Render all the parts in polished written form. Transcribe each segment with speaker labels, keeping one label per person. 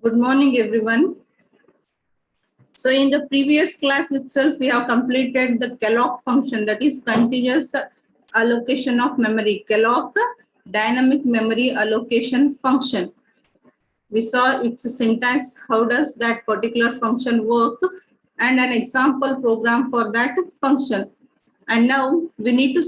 Speaker 1: Good morning, everyone. So in the previous class itself, we have completed the Kellogg function, that is continuous allocation of memory, Kellogg dynamic memory allocation function. We saw its syntax, how does that particular function work, and an example program for that function. And now we need to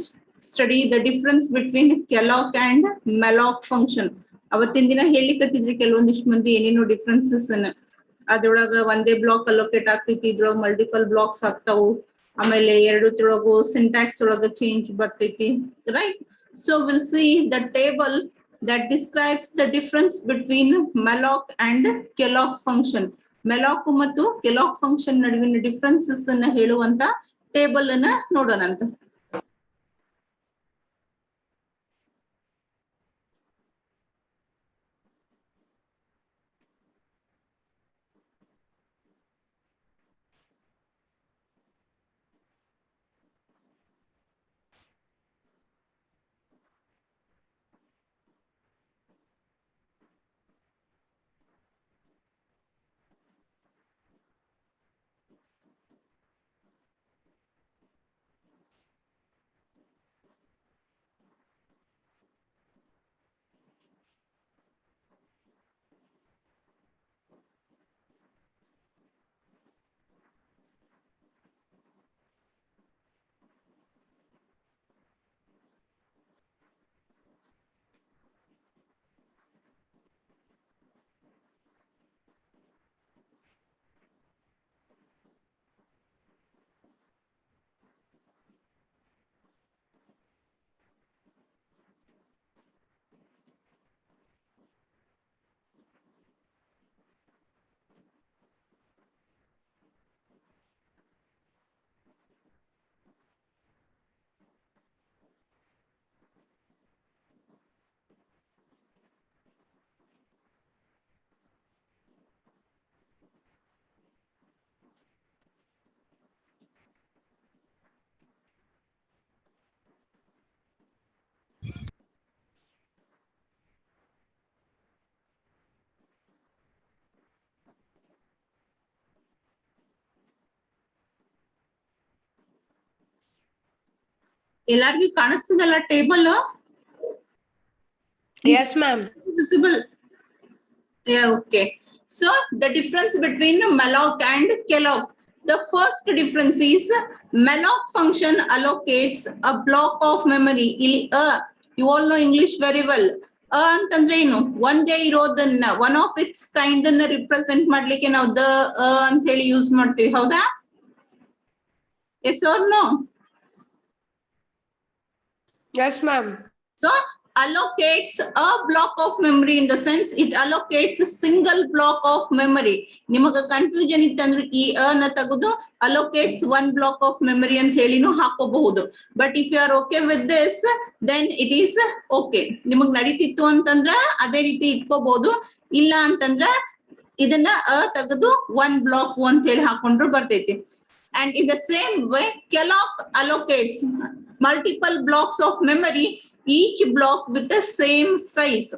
Speaker 1: study the difference between Kellogg and malloc function. ಅವತ್ತಿನ ದಿನ ಹೇಳಿಕತ್ತಿದ್ರಿ ಕೆಲವೊಂದಿಷ್ಟು ಮಂದಿ ಏನೇನೋ differences ಅದ್ರೊಳಗ ಒಂದೇ block allocate ಆಗ್ತೈತಿ, ಇದ್ರೊಳಗ multiple blocks ಆಗ್ತಾವು, ಆಮೇಲೆ ಎರಡತ್ರೊಳಗು ಸಿಂಟ್ಯಾಕ್ಸ್ ಒಳಗ ಚೇಂಜ್ ಬರ್ತೈತಿ, right? So will see the table that describes the difference between malloc and Kellogg function. malloc ಮತ್ತು Kellogg function ನಡುವಿನ ಡಿಫರೆನ್ಸಸ್ ಅನ್ನ ಹೇಳುವಂತ ಟೇಬಲ್ ಅನ್ನ ನೋಡೋಣ ಅಂತ. ಎಲ್ಲರಿಗೂ ಕಾಣಿಸ್ತದಲ್ಲ table?
Speaker 2: Yes, ma'am.
Speaker 1: Visible? Yeah, okay. So the difference between malloc and Kellogg. The first difference is malloc function allocates a block of memory. You all know English very well. ಅಂತಂದ್ರೆ ಏನು? ಒಂದೇ ಇರೋದನ್ನ one of its kind ಅನ್ನ represent ಮಾಡ್ಲಿಕ್ಕೆ ನಾವು the ಅಂತ ಹೇಳಿ use ಮಾಡ್ತೀವಿ, ಹೌದಾ? Yes or no?
Speaker 2: Yes, ma'am.
Speaker 1: So allocates a block of memory, in the sense it allocates a single block of memory. ನಿಮಗ ಕನ್ಫ್ಯೂಷನ್ ಇತ್ತಂದ್ರೆ ಈ ನ ತೆಗೆದು allocates one block of memory ಅಂತ ಹೇಳಿನೂ ಹಾಕೋಬಹುದು. But if you are okay with this, then it is okay. ನಿಮಗ್ ನಡೀತಿತ್ತು ಅಂತಂದ್ರ ಅದೇ ರೀತಿ ಇಟ್ಕೋಬಹುದು, ಇಲ್ಲ ಅಂತಂದ್ರ ಇದನ್ನ ತೆಗೆದು ಒನ್ ಬ್ಲಾಕ್ ಅಂತ ಹೇಳಿ ಹಾಕೊಂಡ್ರು ಬರ್ತೈತಿ. And in the same way, Kellogg allocates multiple blocks of memory, each block with the same size.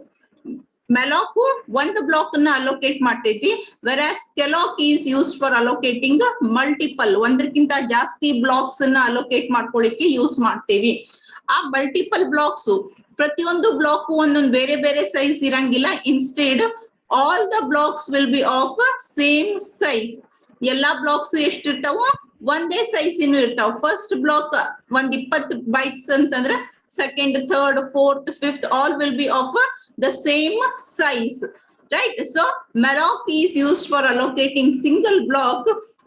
Speaker 1: malloc ಒಂದು ಬ್ಲಾಕ್ ಅನ್ನ ಅಲೋಕೇಟ್ ಮಾಡ್ತೈತಿ, whereas Kellogg is used for allocating multiple, ಒಂದಕ್ಕಿಂತ ಜಾಸ್ತಿ ಬ್ಲಾಕ್ಸ್ ಅನ್ನ ಅಲೋಕೇಟ್ ಮಾಡ್ಕೊಳ್ಳಿಕ್ಕೆ ಯೂಸ್ ಮಾಡ್ತೇವಿ. ಆ ಮಲ್ಟಿಪಲ್ ಬ್ಲಾಕ್ಸ್ ಪ್ರತಿಯೊಂದು ಬ್ಲಾಕ್ ಒಂದೊಂದು ಬೇರೆ ಬೇರೆ ಸೈಜ್ ಇರಂಗಿಲ್ಲ. Instead all the blocks will be of same size. ಎಲ್ಲಾ ಬ್ಲಾಕ್ಸ್ ಎಷ್ಟಿರ್ತಾವ? ಒಂದೇ ಸೈಜ್ ಇನ್ನು ಇರ್ತಾವ. ಫಸ್ಟ್ ಬ್ಲಾಕ್ ಒಂದ್ 20 ಬೈಟ್ಸ್ ಅಂತಂದ್ರೆ second, third, fourth, fifth all will be of the same size, right? So malloc is used for allocating single block,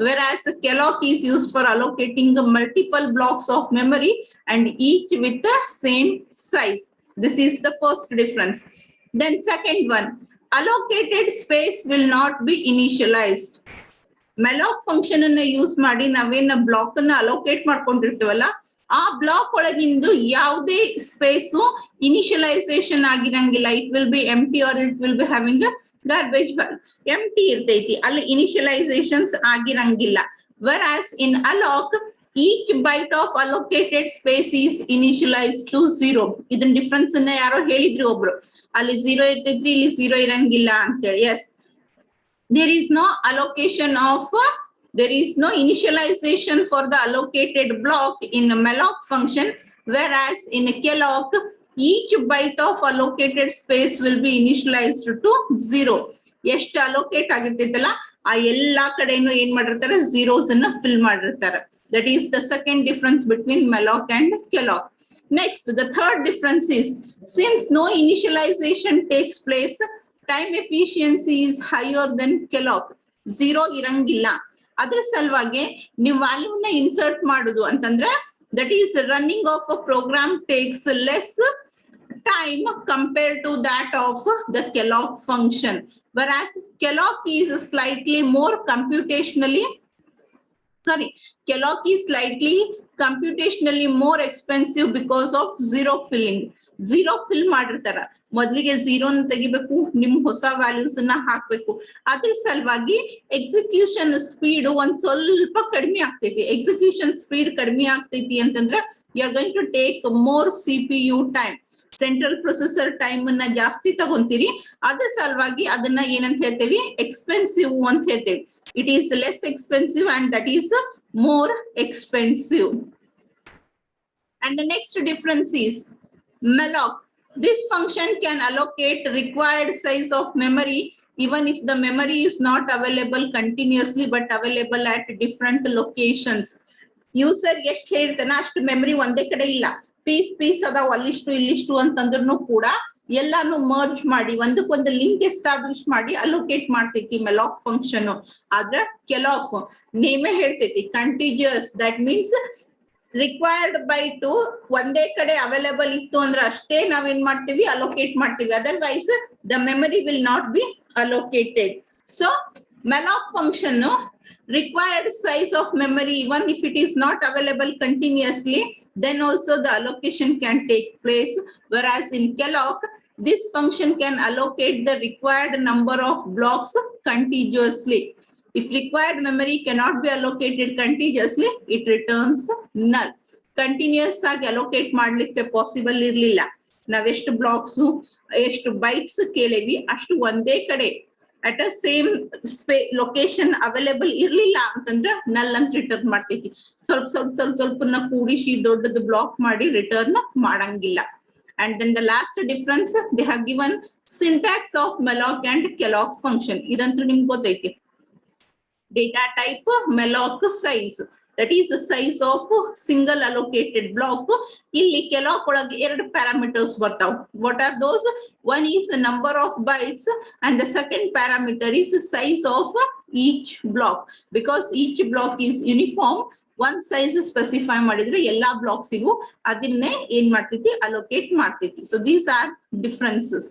Speaker 1: whereas Kellogg is used for allocating multiple blocks of memory and each with the same size. This is the first difference. Then second one, allocated space will not be initialized. malloc function ಅನ್ನ use ಮಾಡಿ ನಾವೇನ block ಅನ್ನ allocate ಮಾಡ್ಕೊಂಡಿರ್ತೀವಲ್ಲ, ಆ block ಒಳಗಿಂದು ಯಾವುದೇ space initialization ಆಗಿರಂಗಿಲ್ಲ. It will be empty or it will be having garbage empty ಇರ್ತೈತಿ, ಅಲ್ಲಿ ಇನಿಷಿಯಲೈಸೇಷನ್ಸ್ ಆಗಿರಂಗಿಲ್ಲ. whereas in alloc, each byte of allocated space is initialized to 0. ಇದನ್ ಡಿಫ್ರೆನ್ಸ್ ಅನ್ನ ಯಾರೋ ಹೇಳಿದ್ರಿ ಒಬ್ರು, ಅಲ್ಲಿ 0 ಇರ್ತೈತ್ರಿ, ಇಲ್ಲಿ 0 ಇರಂಗಿಲ್ಲ ಅಂತ ಹೇಳಿ. Yes, there is no allocation of there is no initialization for the allocated block in a malloc function, whereas in a Kellogg, each byte of allocated space will be initialized to 0. ಎಷ್ಟು allocate ಆಗಿರ್ತೈತಲ್ಲ ಆ ಎಲ್ಲಾ ಕಡೆನೂ ಏನ್ ಮಾಡಿರ್ತಾರೆ zeros ಅನ್ನ fill ಮಾಡಿರ್ತಾರೆ. That is the second difference between malloc and Kellogg. Next, the third difference is, since no initialization takes place, time efficiency is higher than Kellogg. 0 ಇರಂಗಿಲ್ಲ. ಅದ್ರ ಸಲುವಾಗಿ ನೀವು ವ್ಯಾಲ್ಯೂ ನ ಇನ್ಸರ್ಟ್ ಮಾಡುದು ಅಂತಂದ್ರೆ, that is running of a program takes less time compared to that of the Kellogg function, whereas Kellogg is slightly more computationally more expensive because of zero filling. Zero fill ಮಾಡಿರ್ತಾರ, ಮೊದಲಿಗೆ zero ತೆಗಿಬೇಕು, ನಿಮ್ ಹೊಸ values ಅನ್ನ ಹಾಕ್ಬೇಕು. ಅದ್ರ ಸಲುವಾಗಿ execution speed ಒಂದ್ ಸ್ವಲ್ಪ ಕಡಿಮೆ ಆಗ್ತೈತಿ. ಎಕ್ಸಿಕ್ಯೂಷನ್ ಸ್ಪೀಡ್ ಕಡಿಮೆ ಆಗ್ತೈತಿ ಅಂತಂದ್ರೆ you are going to take more CPU time, central processor time ಅನ್ನ ಜಾಸ್ತಿ ತಗೊಂತೀರಿ. ಅದ್ರ ಸಲುವಾಗಿ ಅದನ್ನ ಏನಂತ ಹೇಳ್ತೇವಿ, ಎಕ್ಸ್ಪೆನ್ಸಿವ್ ಅಂತ ಹೇಳ್ತೇವಿ. It is less expensive and that is more expensive. And the next difference is malloc. This function can allocate required size of memory even if the memory is not available continuously but available at different locations. User ಎಷ್ಟು ಹೇಳ್ತಾನ ಅಷ್ಟು memory ಒಂದೇ ಕಡೆ ಇಲ್ಲ, piece ಅದಾವ ಅಲ್ಲಿಷ್ಟು ಇಲ್ಲಿಷ್ಟು ಅಂತಂದ್ರೂ ಕೂಡ ಎಲ್ಲಾನು ಮರ್ಜ್ ಮಾಡಿ ಒಂದಕ್ಕೊಂದು ಲಿಂಕ್ ಎಸ್ಟಾಬ್ಲಿಷ್ ಮಾಡಿ ಅಲೋಕೇಟ್ ಮಾಡ್ತೈತಿ ಮೆಲಾಕ್ ಫಂಕ್ಷನ್. ಆದ್ರ Kellogg ನೇಮೇ ಹೇಳ್ತೈತಿ continuous, that means required byte ಒಂದೇ ಕಡೆ ಅವೈಲೇಬಲ್ ಇತ್ತು ಅಂದ್ರೆ ಅಷ್ಟೇ ನಾವೇನ್ ಮಾಡ್ತೀವಿ, ಅಲೋಕೇಟ್ ಮಾಡ್ತೀವಿ. Otherwise the memory will not be allocated. So malloc function required size of memory, even if it is not available continuously, then also the allocation can take place, whereas in Kellogg this function can allocate the required number of blocks contiguously. If required memory cannot be allocated contiguously, it returns null. Continuous ಆಗಿ allocate ಮಾಡ್ಲಿಕ್ಕೆ possible ಇರ್ಲಿಲ್ಲ. ನಾವ್ ಎಷ್ಟು blocks ಎಷ್ಟು bites ಕೇಳಿವಿ ಅಷ್ಟು ಒಂದೇ ಕಡೆ at a same location available ಇರ್ಲಿಲ್ಲ ಅಂತಂದ್ರೆ null ಅಂತ ರಿಟರ್ನ್ ಮಾಡ್ತೈತಿ. ಸ್ವಲ್ಪನ ಕೂಡಿಸಿ ದೊಡ್ಡದು ಬ್ಲಾಕ್ ಮಾಡಿ ರಿಟರ್ನ್ ಮಾಡಂಗಿಲ್ಲ. And then the last difference, they have given syntax of malloc and Kellogg function. ಇದಂತೂ ನಿಮ್ಗೆ ಗೊತ್ತೈತಿ. Data type malloc size, that is the size of single allocated block. ಇಲ್ಲಿ Kellogg ಒಳಗೆ ಎರಡು ಪ್ಯಾರಾಮೀಟರ್ಸ್ ಬರ್ತಾವ. What are those? One is the number of bytes and the second parameter is the size of each block. Because each block is uniform, one size specify ಮಾಡಿದ್ರೆ ಎಲ್ಲಾ ಬ್ಲಾಕ್ಸಿಗೂ ಅದನ್ನೇ ಏನ್ ಮಾಡ್ತೈತಿ, allocate ಮಾಡ್ತೈತಿ. So these are differences.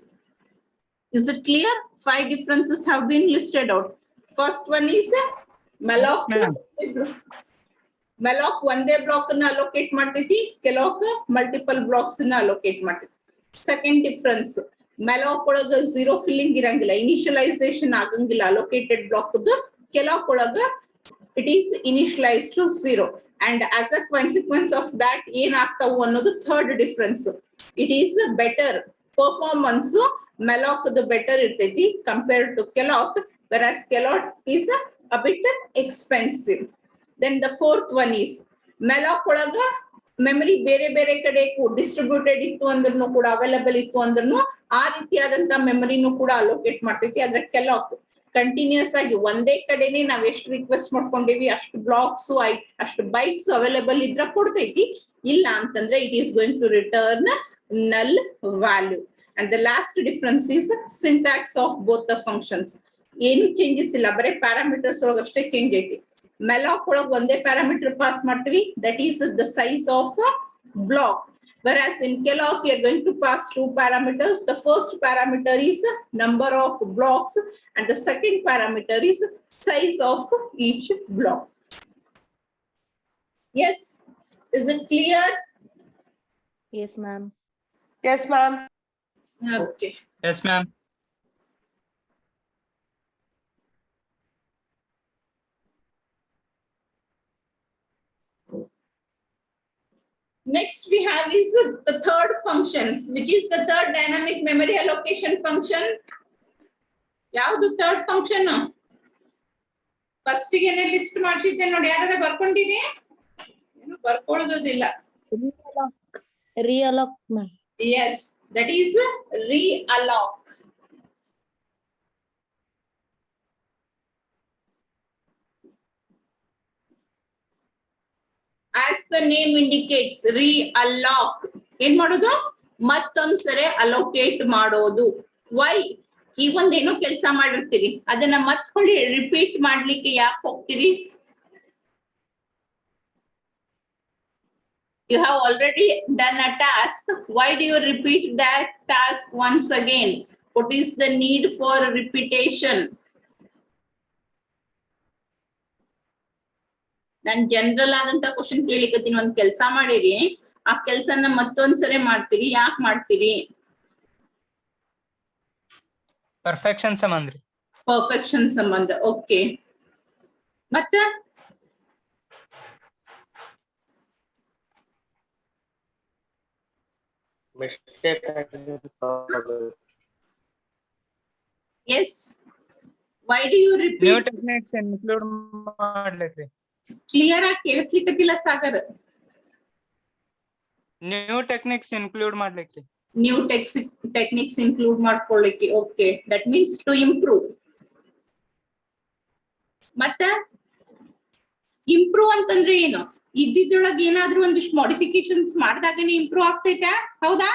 Speaker 1: Is it clear? 5 differences have been listed out. First one is malloc. malloc ಒಂದೇ block ಅನ್ನ allocate ಮಾಡ್ತೈತಿ, Kellogg multiple blocks ಅನ್ನ ಅಲೋಕೇಟ್ ಮಾಡ್ತೈತಿ. ಸೆಕೆಂಡ್ ಡಿಫರೆನ್ಸ್, malloc ಒಳಗ ಝೀರೋ ಫಿಲ್ಲಿಂಗ್ ಇರಂಗಿಲ್ಲ, ಇನಿಷಿಯಲೈಸೇಷನ್ ಆಗಂಗಿಲ್ಲ ಅಲೋಕೇಟೆಡ್ ಬ್ಲಾಕ್. Kellogg ಒಳಗ it is initialized to 0, and as a consequence of that ಏನಾಗ್ತಾವು ಅನ್ನೋದು third difference. It is better performance, malloc the better ಇರ್ತೈತಿ compared to Kellogg, whereas Kellogg is a bit expensive. Then the fourth one is malloc ಒಳಗ memory ಬೇರೆ ಬೇರೆ ಕಡೆ distributed ಇತ್ತು ಅಂದ್ರೂ ಕೂಡ available ಇತ್ತು ಅಂದ್ರೂ ಆ ರೀತಿಯಾದಂತ ಮೆಮರಿನೂ ಕೂಡ ಅಲೋಕೇಟ್ ಮಾಡ್ತೈತಿ. ಆದ್ರೆ Kellogg ಕಂಟಿನ್ಯೂಸ್ ಆಗಿ ಒಂದೇ ಕಡೆನೆ ನಾವ್ ಎಷ್ಟು ರಿಕ್ವೆಸ್ಟ್ ಮಾಡ್ಕೊಂಡಿವಿ ಅಷ್ಟು ಬ್ಲಾಕ್ಸ್ ಅಷ್ಟು ಬೈಟ್ಸ್ ಅವೈಲೇಬಲ್ ಇದ್ರ ಕೊಡ್ತೈತಿ. ಇಲ್ಲ ಅಂತಂದ್ರೆ it is going to return null value. And the last difference is syntax of both the functions. ಏನು ಚೇಂಜಸ್ ಇಲ್ಲ, ಬರೀ ಪ್ಯಾರಾಮೀಟರ್ಸ್ ಒಳಗ ಅಷ್ಟೇ ಚೇಂಜ್ ಐತಿ. malloc ಒಳಗ ಒಂದೇ ಪ್ಯಾರಾಮೀಟರ್ ಪಾಸ್ ಮಾಡ್ತೀವಿ, that is the size of block, whereas in Kellogg we are going to pass 2 parameters. The first parameter is number of blocks and the second parameter is size of each block. Yes, is it clear?
Speaker 2: Yes, ma'am.
Speaker 3: Yes, ma'am.
Speaker 1: Okay.
Speaker 4: Yes, ma'am.
Speaker 1: Next we have is the third function, which is the third dynamic memory allocation function. ಯಾವುದು third function? First ಗೆನೆ list ಮಾಡಿಸಿದ್ದೆ ನೋಡಿ, ಯಾರು ಬರ್ಕೊಂಡಿರಿ? ಏನು ಬರ್ಕೊಳ್ಳೋದಿಲ್ಲ.
Speaker 2: Realloc, ma'am.
Speaker 1: Yes, that is realloc. As the name indicates, realloc. ಏನ್ ಮಾಡೋದು? ಮತ್ತೊಂದ್ಸರಿ allocate ಮಾಡೋದು. Why? ಈ ಒಂದೇನೋ ಕೆಲಸ ಮಾಡಿರ್ತೀರಿ, ಅದನ್ನ ಮತ್ ಹೊಳ್ಳಿ ರಿಪೀಟ್ ಮಾಡ್ಲಿಕ್ಕೆ ಯಾಕೆ ಹೋಗ್ತೀರಿ? You have already done a task. Why do you repeat that task once again? What is the need for repetition? Non general ಆದಂತ ಕ್ವಶನ್ ಕೇಳಿಕತ್ತೀನಿ. ಒಂದ್ ಕೆಲ್ಸ ಮಾಡಿರಿ, ಆ ಕೆಲ್ಸನ ಮತ್ತೊಂದ್ಸರಿ ಮಾಡ್ತೀರಿ, ಯಾಕೆ ಮಾಡ್ತೀರಿ?
Speaker 3: ಪರ್ಫೆಕ್ಷನ್ ಸಂಬಂಧ.
Speaker 1: ಪರ್ಫೆಕ್ಷನ್ ಸಂಬಂಧ. ಓಕೆ, ಮತ್ತೆ yes, why do you repeat?
Speaker 3: New techniques include ಮಾಡ್ಲಿಕ್ರಿ.
Speaker 1: ಕ್ಲಿಯರ್ ಆಗಿ ಕೇಳಿಸ್ಲಿಕ್ಕತ್ತಿಲ್ಲ ಸಾಗರ್.
Speaker 3: ನ್ಯೂ ಟೆಕ್ನಿಕ್ಸ್ ಇನ್ಕ್ಲೂಡ್ ಮಾಡ್ಲಿಕ್ರಿ.
Speaker 1: ನ್ಯೂ ಟೆಕ್ನಿಕ್ಸ್ ಇನ್ಕ್ಲೂಡ್ ಮಾಡ್ಕೊಳ್ಳಿಕ್ಕೆ. Okay, that means to improve. ಮತ್ತೆ ಇಂಪ್ರೂವ್ ಅಂತಂದ್ರೆ ಏನು? ಇದ್ದಿದ್ರೊಳಗೆ ಏನಾದ್ರೂ ಒಂದಿಷ್ಟು ಮಾಡಿಫಿಕೇಶನ್ಸ್ ಮಾಡಿದಾಗನೇ ಇಂಪ್ರೂವ್ ಆಗ್ತೈತಾ? ಹೌದಾ?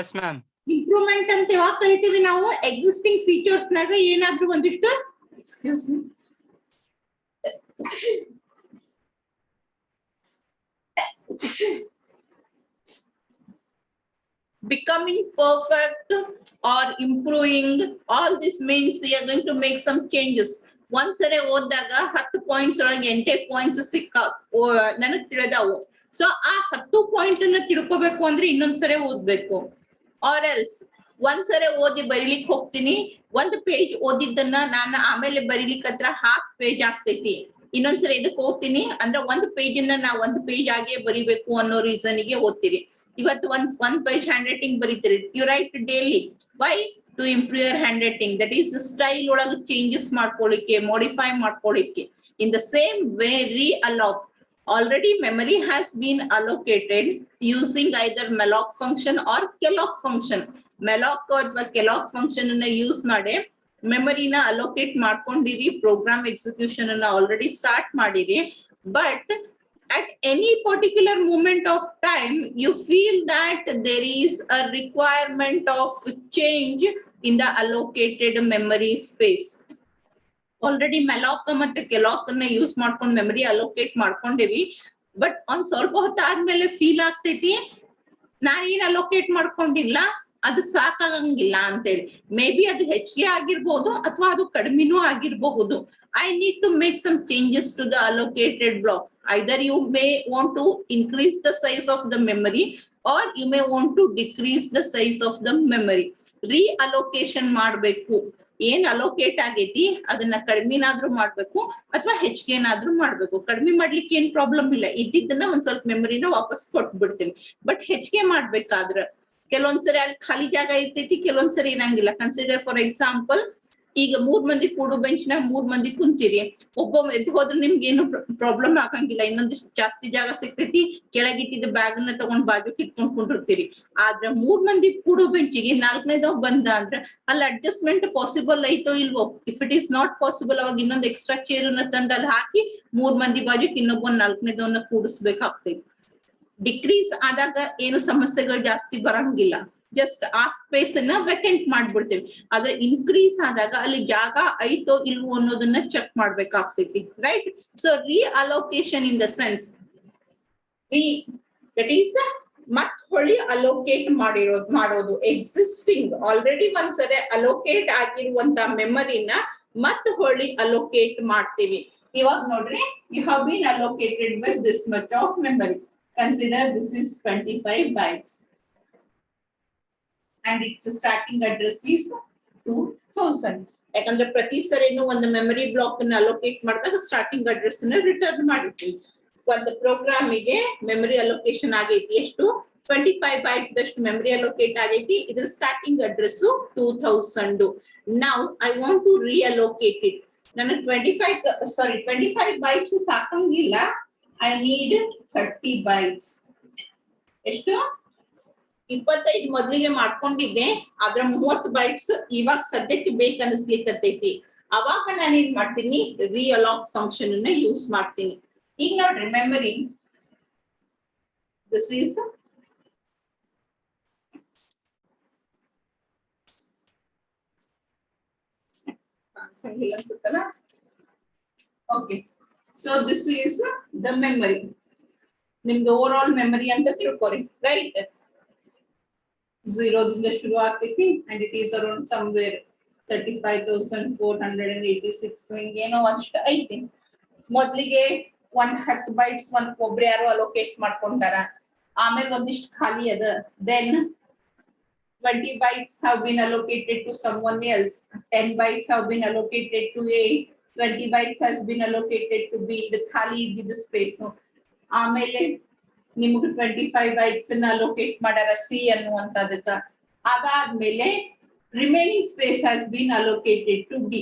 Speaker 3: Yes ma'am.
Speaker 1: ಇಂಪ್ರೂವ್ಮೆಂಟ್ ಅಂತ ಯಾವಾಗ ಕರಿತೀವಿ ನಾವು? ಎಕ್ಸಿಸ್ಟಿಂಗ್ ಫೀಚರ್ಸ್ ನಾಗ ಏನಾದ್ರೂ ಒಂದಿಷ್ಟು excuse me becoming perfect or improving, all this means you are going to make some changes. ಒಂದ್ಸರಿ ಓದಿದಾಗ 10 ಪಾಯಿಂಟ್ಸ್ ಒಳಗೆ 8 ಪಾಯಿಂಟ್ಸ್ ಸಿಕ್ಕ ನನಗ್ ತಿಳಿದಾವು. ಸೊ ಆ 10 ಪಾಯಿಂಟ್ ಅನ್ನ ತಿಳ್ಕೊಬೇಕು ಅಂದ್ರೆ ಇನ್ನೊಂದ್ಸರಿ ಓದ್ಬೇಕು. ಆರ್ ಎಲ್ಸ್ ಒಂದ್ಸರಿ ಓದಿ ಬರೀಲಿಕ್ಕೆ ಹೋಗ್ತೀನಿ, ಒಂದ್ ಪೇಜ್ ಓದಿದ್ದನ್ನ ನಾನು ಆಮೇಲೆ ಬರೀಲಿಕ್ಕೆ ಹತ್ರ ಹಾಫ್ ಪೇಜ್ ಆಗ್ತೈತಿ. ಇನ್ನೊಂದ್ಸರಿ ಇದಕ್ಕೆ ಓದ್ತೀನಿ ಅಂದ್ರೆ ಒಂದ್ ಪೇಜ್ ಅನ್ನ ನಾ ಒಂದ್ ಪೇಜ್ ಆಗೇ ಬರಿಬೇಕು ಅನ್ನೋ ರೀಸನ್ ಗೆ ಓದ್ತೀರಿ. ಇವತ್ತು ಒಂದ್ ಪೇಜ್ ಹ್ಯಾಂಡ್ ರೈಟಿಂಗ್ ಬರೀತೀರಿ. You write daily. Why? To improve your handwriting. That is style ಒಳಗೆ ಚೇಂಜಸ್ ಮಾಡ್ಕೊಳ್ಳಿಕ್ಕೆ, ಮಾಡಿಫೈ ಮಾಡ್ಕೊಳ್ಳಿಕ್ಕೆ. In the same way realloc. Already memory has been allocated using either malloc function or kelloc function. malloc ಅಥವಾ kelloc function ಅನ್ನ use ಮಾಡಿ ಮೆಮರಿನ allocate ಮಾಡ್ಕೊಂಡಿರಿ, program execution ಅನ್ನ already start ಮಾಡಿರಿ. But at any particular moment of time you feel that there is a requirement of change in the allocated memory space. Already malloc ಮತ್ತೆ calloc ಅನ್ನ use ಮಾಡ್ಕೊಂಡು memory allocate ಮಾಡ್ಕೊಂಡಿವಿ. But ಒಂದ್ ಸ್ವಲ್ಪ ಹೊತ್ತಾದ್ಮೇಲೆ feel ಆಗ್ತೈತಿ ನಾನೇನ್ allocate ಮಾಡ್ಕೊಂಡಿಲ್ಲ, ಅದು ಸಾಕಾಗಂಗಿಲ್ಲ ಅಂತೇಳಿ. ಮೇ ಬಿ ಅದು ಹೆಚ್ಚಿಗೆ ಆಗಿರ್ಬೋದು ಅಥವಾ ಅದು ಕಡಿಮೆನೂ ಆಗಿರಬಹುದು. I need to make some changes to the allocated block. Either you may want to increase the size of the memory or you may want to decrease the size of the memory. Reallocation ಮಾಡಬೇಕು. ಏನ್ allocate ಆಗೈತಿ ಅದನ್ನ ಕಡಿಮೆನಾದ್ರೂ ಮಾಡ್ಬೇಕು ಅಥವಾ ಹೆಚ್ಚಿಗೆನಾದ್ರೂ ಮಾಡ್ಬೇಕು. ಕಡಿಮೆ ಮಾಡ್ಲಿಕ್ಕೆ ಏನ್ ಪ್ರಾಬ್ಲಮ್ ಇಲ್ಲ, ಇದ್ದಿದ್ದನ್ನ ಒಂದ್ ಸ್ವಲ್ಪ ಮೆಮರಿನ ವಾಪಸ್ ಕೊಟ್ಬಿಡ್ತೀವಿ. ಬಟ್ ಹೆಚ್ಚಿಗೆ ಮಾಡ್ಬೇಕಾದ್ರ ಕೆಲವೊಂದ್ಸರಿ ಅಲ್ಲಿ ಖಾಲಿ ಜಾಗ ಇರ್ತೈತಿ, ಕೆಲವೊಂದ್ಸರಿ ಇರಂಗಿಲ್ಲ. ಕನ್ಸಿಡರ್ ಫಾರ್ ಎಕ್ಸಾಂಪಲ್, ಈಗ 3 ಮಂದಿ ಕೂಡು ಬೆಂಚ್ ನಾಗ 3 ಮಂದಿ ಕುಂತೀರಿ. ಒಬ್ಬ ಎದ್ದು ಹೋದ್ರೆ ನಿಮ್ಗೆ ಏನು ಪ್ರಾಬ್ಲಮ್ ಆಗಂಗಿಲ್ಲ, ಇನ್ನೊಂದಿಷ್ಟು ಜಾಸ್ತಿ ಜಾಗ ಸಿಗ್ತೈತಿ, ಕೆಳಗಿಟ್ಟಿದ್ದ ಬ್ಯಾಗ್ ಅನ್ನ ತಗೊಂಡ್ ಬಾಜುಕ್ ಇಟ್ಕೊಂಡ್ ಕುಂಡಿರ್ತೀರಿ. ಆದ್ರೆ 3 ಮಂದಿ ಕೂಡು ಬೆಂಚಿಗೆ 4ನೇದವ್ ಬಂದ ಅಂದ್ರೆ ಅಲ್ಲಿ ಅಡ್ಜಸ್ಟ್ಮೆಂಟ್ ಪಾಸಿಬಲ್ ಐತೋ ಇಲ್ವೋ? If it is not possible, ಅವಾಗ ಇನ್ನೊಂದು ಎಕ್ಸ್ಟ್ರಾ ಚೇರ್ ಅನ್ನ ತಂದು ಅಲ್ಲಿ ಹಾಕಿ 3 ಮಂದಿ ಬಾಜುಕ್ ಇನ್ನೊಬ್ಬ 4ನೇದವನ್ನ ಕೂಡಿಸ್ಬೇಕಾಗ್ತೈತಿ. ಡಿಕ್ರೀಸ್ ಆದಾಗ ಏನು ಸಮಸ್ಯೆಗಳು ಜಾಸ್ತಿ ಬರಂಗಿಲ್ಲ, ಜಸ್ಟ್ ಆ ಸ್ಪೇಸ್ ಅನ್ನ ವೆಕೆಂಟ್ ಮಾಡ್ಬಿಡ್ತೇವೆ. ಆದ್ರೆ ಇನ್ಕ್ರೀಸ್ ಆದಾಗ ಅಲ್ಲಿ ಜಾಗ ಐತೋ ಇಲ್ವೋ ಅನ್ನೋದನ್ನ ಚೆಕ್ ಮಾಡ್ಬೇಕಾಗ್ತೈತಿ. Right? So reallocation in the sense that is ಮತ್ ಹೊಳ್ಳಿ ಅಲೋಕೇಟ್ ಮಾಡೋದು. ಎಕ್ಸಿಸ್ಟಿಂಗ್ ಆಲ್ರೆಡಿ ಒಂದ್ಸರಿ ಅಲೋಕೇಟ್ ಆಗಿರುವಂತ ಮೆಮರಿನ ಮತ್ ಹೊಳ್ಳಿ ಅಲೋಕೇಟ್ ಮಾಡ್ತೀವಿ. ಇವಾಗ ನೋಡ್ರಿ, you have been allocated with this much of memory. Consider this is 25 bytes and its starting address is 2000. ಯಾಕಂದ್ರೆ ಪ್ರತಿ ಸರಿನೂ ಒಂದು ಮೆಮರಿ ಬ್ಲಾಕ್ ಅನ್ನ ಅಲೋಕೇಟ್ ಮಾಡಿದಾಗ ಸ್ಟಾರ್ಟಿಂಗ್ ಅಡ್ರೆಸ್ ಅನ್ನ ರಿಟರ್ನ್ ಮಾಡಿರ್ತೀವಿ. ಒಂದು ಪ್ರೋಗ್ರಾಮ್ ಗೆ ಮೆಮರಿ ಅಲೋಕೇಶನ್ ಆಗೈತಿ ಎಷ್ಟು? 25 bytes ದಷ್ಟು ಮೆಮರಿ ಅಲೋಕೇಟ್ ಆಗೈತಿ. ಇದ್ರ starting address 2000. Now I want to reallocate it. ನನಗೆ 25 ಬೈಟ್ಸ್ ಸಾಕಂಗಿಲ್ಲ. I need 30 bytes. ಎಷ್ಟು? 25 ಮೊದಲಿಗೆ ಮಾಡ್ಕೊಂಡಿದ್ದೆ, ಅದ್ರ 30 ಬೈಟ್ಸ್ ಇವಾಗ ಸದ್ಯಕ್ಕೆ ಬೇಕನ್ನಿಸ್ಲಿಕ್ಕತ್ತೈತಿ. ಅವಾಗ ನಾನು ಏನ್ ಮಾಡ್ತೀನಿ, ರಿಅಲಾಕ್ ಫಂಕ್ಷನ್ ಅನ್ನ ಯೂಸ್ ಮಾಡ್ತೀನಿ. ಈಗ ನೋಡ್ರಿ memory, this is okay, so this is the memory. ನಿಮ್ದು ಓವರ್ ಆಲ್ ಮೆಮರಿ ಅಂತ ತಿಳ್ಕೊರಿ, ರೈಟ್? 0 ದಿಂದ ಶುರು ಆಗ್ತೈತಿ and it is around somewhere 35,486 ಹಿಂಗೇನೋ ಅಷ್ಟ ಐತಿ. ಮೊದಲಿಗೆ 10 ಬೈಟ್ಸ್ ಒಬ್ರು ಯಾರು ಅಲೋಕೇಟ್ ಮಾಡ್ಕೊಂಡಾರ, ಆಮೇಲೆ ಒಂದಿಷ್ಟು ಖಾಲಿ ಅದ. then 20 bytes have been allocated to someone else, 10 bytes have been allocated to A, 20 bytes has been allocated to B. ಇದು ಖಾಲಿ ಇದ್ದಿದ್ದ ಸ್ಪೇಸ್. ಆಮೇಲೆ ನಿಮಗೆ 25 bytes ಅನ್ನ ಅಲೋಕೇಟ್ ಮಾಡ್ಯಾರ C ಅನ್ನುವಂತದಕ್ಕ. ಅದಾದ್ಮೇಲೆ remaining space has been allocated to D.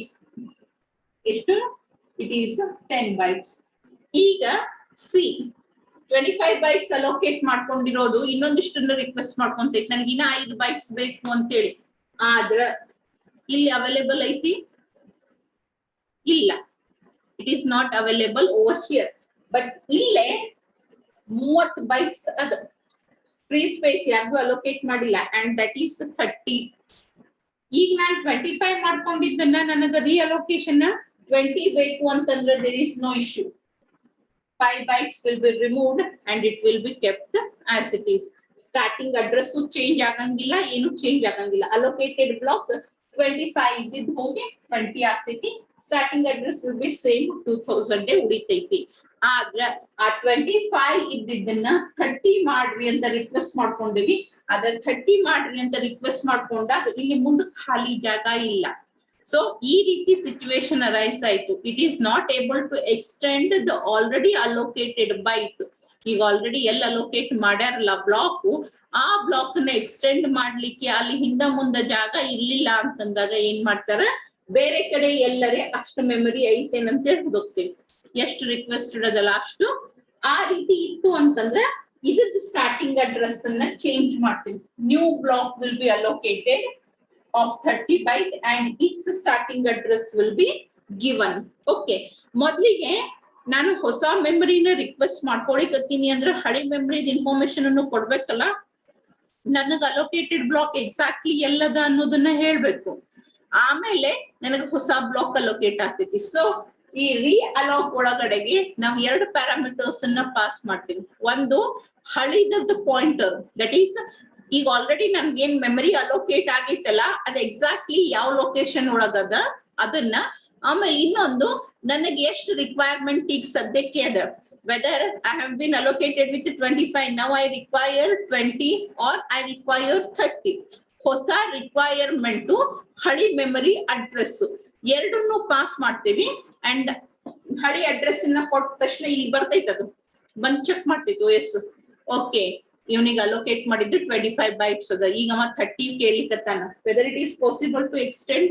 Speaker 1: ಎಷ್ಟು? It is 10 bytes. ಈಗ C 25 bytes ಅಲೋಕೇಟ್ ಮಾಡ್ಕೊಂಡಿರೋದು ಇನ್ನೊಂದಿಷ್ಟನ್ನ ರಿಕ್ವೆಸ್ಟ್ ಮಾಡ್ಕೊಂತೈತಿ, ನನಗೆ ಇನ್ನ 5 bytes ಬೇಕು ಅಂತೇಳಿ. ಆದ್ರ ಇಲ್ಲಿ ಅವೈಲೇಬಲ್ ಐತಿ? ಇಲ್ಲ, it is not available over here. But ಇಲ್ಲೇ 30 bytes ಅದ, ಫ್ರೀ ಸ್ಪೇಸ್ ಯಾರಿಗೂ ಅಲೋಕೇಟ್ ಮಾಡಿಲ್ಲ, ಅಂಡ್ ದಟ್ ಈಸ್ 30. ಈಗ ನಾನು 25 ಮಾಡ್ಕೊಂಡಿದ್ದನ್ನ ನನಗ ರಿಅಲೋಕೇಶನ್ 20 ಬೇಕು ಅಂತಂದ್ರೆ there is no issue. 5 bytes will be removed and it will be kept as it is. Starting address change ಆಗಂಗಿಲ್ಲ, ಏನು change ಆಗಂಗಿಲ್ಲ. Allocated block 25 ಇದ್ದಿದ್ದು ಹೋಗಿ 20 ಆಗ್ತೈತಿ. Starting address will be same 2000 ಉಳಿತೈತಿ. ಆದ್ರ ಆ 25 ಇದ್ದಿದ್ದನ್ನ 30 ಮಾಡ್ರಿ ಅಂತ ರಿಕ್ವೆಸ್ಟ್ ಮಾಡ್ಕೊಂಡಿವಿ. ಅದ 30 ಮಾಡ್ರಿ ಅಂತ ರಿಕ್ವೆಸ್ಟ್ ಮಾಡ್ಕೊಂಡಾಗ ಇಲ್ಲಿ ಮುಂದೆ ಖಾಲಿ ಜಾಗ ಇಲ್ಲ. ಸೊ ಈ ರೀತಿ ಸಿಚುವೇಶನ್ ಅರೈಸ್ ಆಯ್ತು. It is not able to extend the already allocated byte. ಈಗ ಆಲ್ರೆಡಿ ಎಲ್ಲಿ ಅಲೋಕೇಟ್ ಮಾಡ್ಯಾರಲ್ಲ ಬ್ಲಾಕ್, ಆ ಬ್ಲಾಕ್ ನ ಎಕ್ಸ್ಟೆಂಡ್ ಮಾಡ್ಲಿಕ್ಕೆ ಅಲ್ಲಿ ಹಿಂದ ಮುಂದ ಜಾಗ ಇರ್ಲಿಲ್ಲ ಅಂತಂದಾಗ ಏನ್ ಮಾಡ್ತಾರ, ಬೇರೆ ಕಡೆ ಎಲ್ಲರೇ ಅಷ್ಟು ಮೆಮರಿ ಐತೇನಂತೇಳಿ ಹುಡುಕ್ತೀವಿ. ಎಷ್ಟು ರಿಕ್ವೆಸ್ಟ್ ಇಡೋದಲ್ಲ ಅಷ್ಟು. ಆ ರೀತಿ ಇತ್ತು ಅಂತಂದ್ರೆ ಇದ್ರದ್ದು ಸ್ಟಾರ್ಟಿಂಗ್ ಅಡ್ರೆಸ್ ಅನ್ನ ಚೇಂಜ್ ಮಾಡ್ತೀವಿ. New block will be allocated of 30 byte and its starting address will be given. Okay, ಮೊದಲಿಗೆ ನಾನು ಹೊಸ ಮೆಮರಿನ ರಿಕ್ವೆಸ್ಟ್ ಮಾಡ್ಕೊಳಿಕತ್ತೀನಿ ಅಂದ್ರೆ ಹಳೆ ಮೆಮರಿದ ಇನ್ಫಾರ್ಮೇಶನ್ ಅನ್ನು ಕೊಡ್ಬೇಕಲ್ಲ. ನನಗೆ ಅಲೋಕೇಟೆಡ್ ಬ್ಲಾಕ್ ಎಕ್ಸಾಕ್ಟ್ಲಿ ಎಲ್ಲದ ಅನ್ನೋದನ್ನ ಹೇಳ್ಬೇಕು. ಆಮೇಲೆ ನನಗೆ ಹೊಸ ಬ್ಲಾಕ್ ಅಲೋಕೇಟ್ ಆಗ್ತೈತಿ. ಸೊ ಈ ರಿಅಲಾಕ್ ಒಳಗಡೆಗೆ ನಾವು 2 ಪ್ಯಾರಾಮೀಟರ್ಸ್ ಅನ್ನ ಪಾಸ್ ಮಾಡ್ತೀವಿ. ಒಂದು ಹಳಿದದ್ದು ಪಾಯಿಂಟರ್, ದಟ್ ಈಸ್ ಈಗ ಆಲ್ರೆಡಿ ನನ್ಗೇನ್ ಮೆಮರಿ ಅಲೋಕೇಟ್ ಆಗೈತಲ್ಲ ಅದ್ ಎಕ್ಸಾಕ್ಟ್ಲಿ ಯಾವ ಲೊಕೇಶನ್ ಒಳಗದ ಅದನ್ನ. ಆಮೇಲೆ ಇನ್ನೊಂದು ನನಗೆ ಎಷ್ಟು ರಿಕ್ವೈರ್ಮೆಂಟ್ ಈಗ ಸದ್ಯಕ್ಕೆ ಅದ, whether I have been allocated with 25, now I require 20 or I require 30. ಹೊಸ ರಿಕ್ವೈರ್ಮೆಂಟ್ ಹಳಿ ಮೆಮರಿ ಅಡ್ರೆಸ್ ಎರಡನ್ನು ಪಾಸ್ ಮಾಡ್ತೀವಿ. ಅಂಡ್ ಹಳಿ ಅಡ್ರೆಸ್ ನ ಕೊಟ್ಟ ತಕ್ಷಣ ಇಲ್ಲಿ ಬರ್ತೈತೆ, ಅದು ಬಂದ್ ಚೆಕ್ ಮಾಡ್ತಿದ್ವು. ಎಸ್, ಓಕೆ, ಇವನಿಗೆ ಅಲೋಕೇಟ್ ಮಾಡಿದ್ದು 25 bytes ಅದ. ಈಗ 30 ಕೇಳಿಕತ್ತಾನ. Whether it is possible to extend?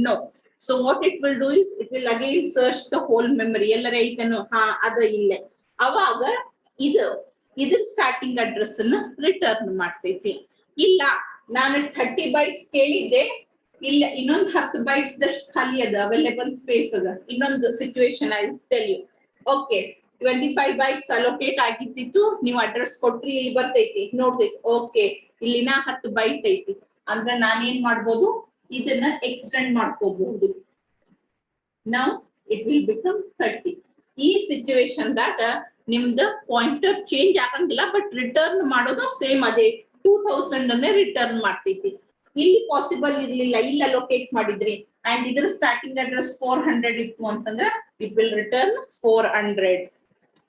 Speaker 1: No. So what it will do is it will again search the whole memory. ಎಲ್ಲರ ಐತನು, ಹಾ ಅದ ಇಲ್ಲೇ. ಅವಾಗ ಇದ್ರ ಸ್ಟಾರ್ಟಿಂಗ್ ಅಡ್ರೆಸ್ ಅನ್ನ ರಿಟರ್ನ್ ಮಾಡ್ತೈತಿ. ಇಲ್ಲ ನಾನು 30 bytes ಕೇಳಿದ್ದೆ, ಇಲ್ಲ ಇನ್ನೊಂದು 10 bytes ದಷ್ಟು ಖಾಲಿ ಅದ, ಅವೈಲೇಬಲ್ ಸ್ಪೇಸ್ ಅದ. ಇನ್ನೊಂದು situation I tell you. Okay, 25 bytes allocate ಆಗಿದ್ದಿತ್ತು, ನೀವು ಅಡ್ರೆಸ್ ಕೊಟ್ರಿ, ಇಲ್ಲಿ ಬರ್ತೈತಿ, ನೋಡ್ತೈತಿ. ಓಕೆ, ಇಲ್ಲಿನ 10 byte ಐತಿ ಅಂದ್ರೆ ನಾನೇನ್ ಮಾಡ್ಬೋದು, ಇದನ್ನ ಎಕ್ಸ್ಟೆಂಡ್ ಮಾಡ್ಕೋಬಹುದು. Now it will become 30. ಈ ಸಿಚುವೇಶನ್ ದಾಗ ನಿಮ್ದ ಪಾಯಿಂಟರ್ ಚೇಂಜ್ ಆಗಂಗಿಲ್ಲ, ಬಟ್ ರಿಟರ್ನ್ ಮಾಡೋದು ಸೇಮ್ ಅದೇ 2000 ಅನ್ನೇ ರಿಟರ್ನ್ ಮಾಡ್ತೈತಿ. ಇಲ್ಲಿ ಪಾಸಿಬಲ್ ಇರ್ಲಿಲ್ಲ, ಇಲ್ಲಿ ಅಲೋಕೇಟ್ ಮಾಡಿದ್ರಿ ಅಂಡ್ ಇದರ ಸ್ಟಾರ್ಟಿಂಗ್ ಅಡ್ರೆಸ್ 400 ಇತ್ತು ಅಂತಂದ್ರೆ it will return 400.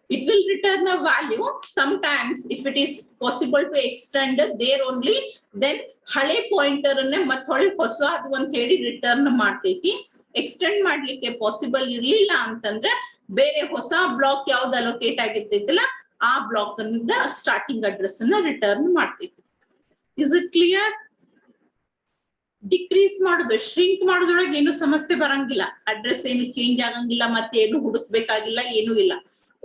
Speaker 1: It will return a value. Sometimes if it is possible to extend there only, then ಹಳೆ ಪಾಯಿಂಟರ್ ಅನ್ನೇ ಮತ್ತೆ ಹೊಳಿ ಹೊಸ ಅದು ಅಂತ ಹೇಳಿ ರಿಟರ್ನ್ ಮಾಡ್ತೈತಿ. ಎಕ್ಸ್ಟೆಂಡ್ ಮಾಡ್ಲಿಕ್ಕೆ ಪಾಸಿಬಲ್ ಇರ್ಲಿಲ್ಲ ಅಂತಂದ್ರೆ ಬೇರೆ ಹೊಸ ಬ್ಲಾಕ್ ಯಾವ್ದು ಅಲೋಕೇಟ್ ಆಗಿರ್ತೈತಲ್ಲ ಆ ಬ್ಲಾಕ್ ಅನ್ನ ಸ್ಟಾರ್ಟಿಂಗ್ ಅಡ್ರೆಸ್ ಅನ್ನ ರಿಟರ್ನ್ ಮಾಡ್ತೈತಿ. Is it clear? ಡಿಕ್ರೀಸ್ ಮಾಡುದು, ಶ್ರಿಂಕ್ ಮಾಡೋದ್ರೊಳಗೆ ಏನು ಸಮಸ್ಯೆ ಬರಂಗಿಲ್ಲ. ಅಡ್ರೆಸ್ ಏನು ಚೇಂಜ್ ಆಗಂಗಿಲ್ಲ, ಮತ್ತೆ ಏನು ಹುಡುಕ್ಬೇಕಾಗಿಲ್ಲ, ಏನು ಇಲ್ಲ.